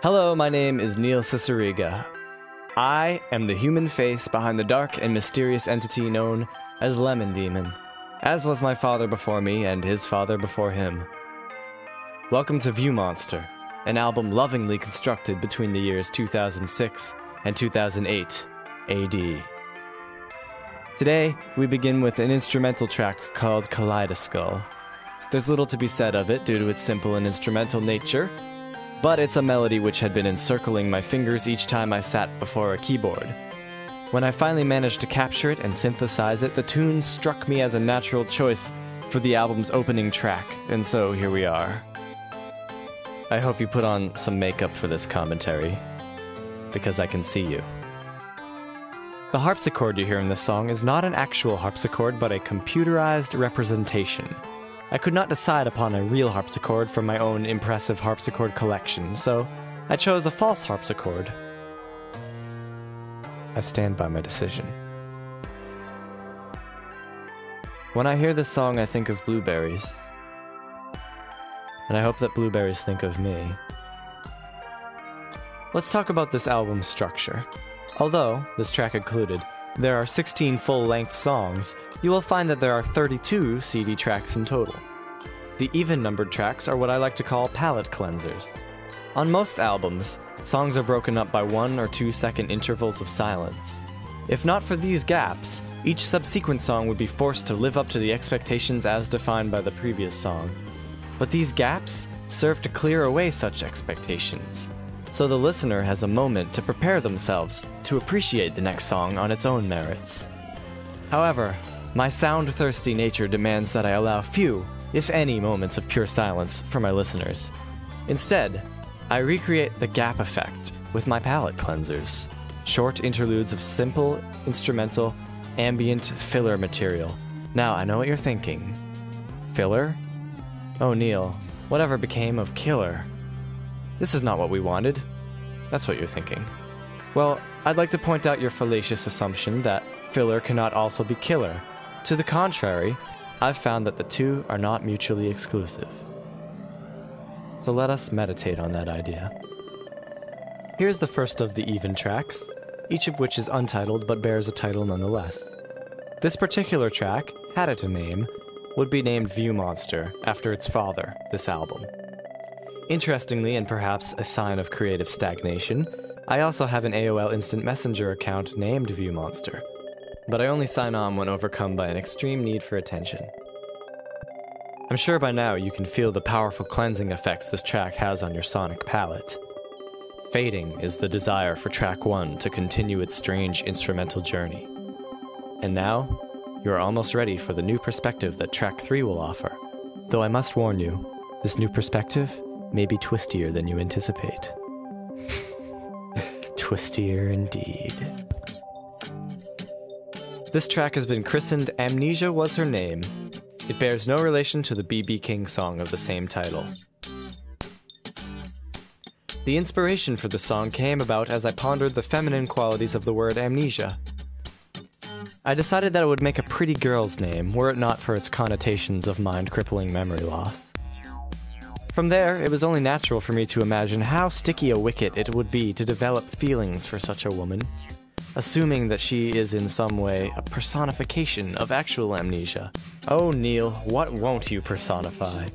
Hello, my name is Neil Ciceriga. I am the human face behind the dark and mysterious entity known as Lemon Demon, as was my father before me and his father before him. Welcome to View Monster, an album lovingly constructed between the years 2006 and 2008 AD. Today, we begin with an instrumental track called Kaleidoskull. There's little to be said of it due to its simple and instrumental nature, but it's a melody which had been encircling my fingers each time I sat before a keyboard. When I finally managed to capture it and synthesize it, the tune struck me as a natural choice for the album's opening track, and so here we are. I hope you put on some makeup for this commentary, because I can see you. The harpsichord you hear in this song is not an actual harpsichord, but a computerized representation. I could not decide upon a real harpsichord from my own impressive harpsichord collection, so I chose a false harpsichord. I stand by my decision. When I hear this song, I think of blueberries. And I hope that blueberries think of me. Let's talk about this album's structure. Although, this track included, there are 16 full-length songs, you will find that there are 32 CD tracks in total. The even-numbered tracks are what I like to call palette cleansers. On most albums, songs are broken up by 1 or 2 second intervals of silence. If not for these gaps, each subsequent song would be forced to live up to the expectations as defined by the previous song. But these gaps serve to clear away such expectations, so the listener has a moment to prepare themselves to appreciate the next song on its own merits. However, my sound-thirsty nature demands that I allow few, if any, moments of pure silence for my listeners. Instead, I recreate the gap effect with my palette cleansers, short interludes of simple, instrumental, ambient filler material. Now, I know what you're thinking. Filler? Oh, Neil, whatever became of Killer? This is not what we wanted. That's what you're thinking. Well, I'd like to point out your fallacious assumption that filler cannot also be killer. To the contrary, I've found that the two are not mutually exclusive. So let us meditate on that idea. Here's the first of the even tracks, each of which is untitled but bears a title nonetheless. This particular track, had it a name, would be named View Monster, after its father, this album. Interestingly, and perhaps a sign of creative stagnation, I also have an AOL Instant Messenger account named View Monster, but I only sign on when overcome by an extreme need for attention. I'm sure by now you can feel the powerful cleansing effects this track has on your sonic palette. Fading is the desire for track 1 to continue its strange instrumental journey. And now, you are almost ready for the new perspective that track 3 will offer. Though I must warn you, this new perspective may be twistier than you anticipate. Twistier indeed. This track has been christened Amnesia Was Her Name. It bears no relation to the B.B. King song of the same title. The inspiration for the song came about as I pondered the feminine qualities of the word amnesia. I decided that it would make a pretty girl's name were it not for its connotations of mind-crippling memory loss. From there, it was only natural for me to imagine how sticky a wicket it would be to develop feelings for such a woman, assuming that she is in some way a personification of actual amnesia. Oh, Neil, what won't you personify?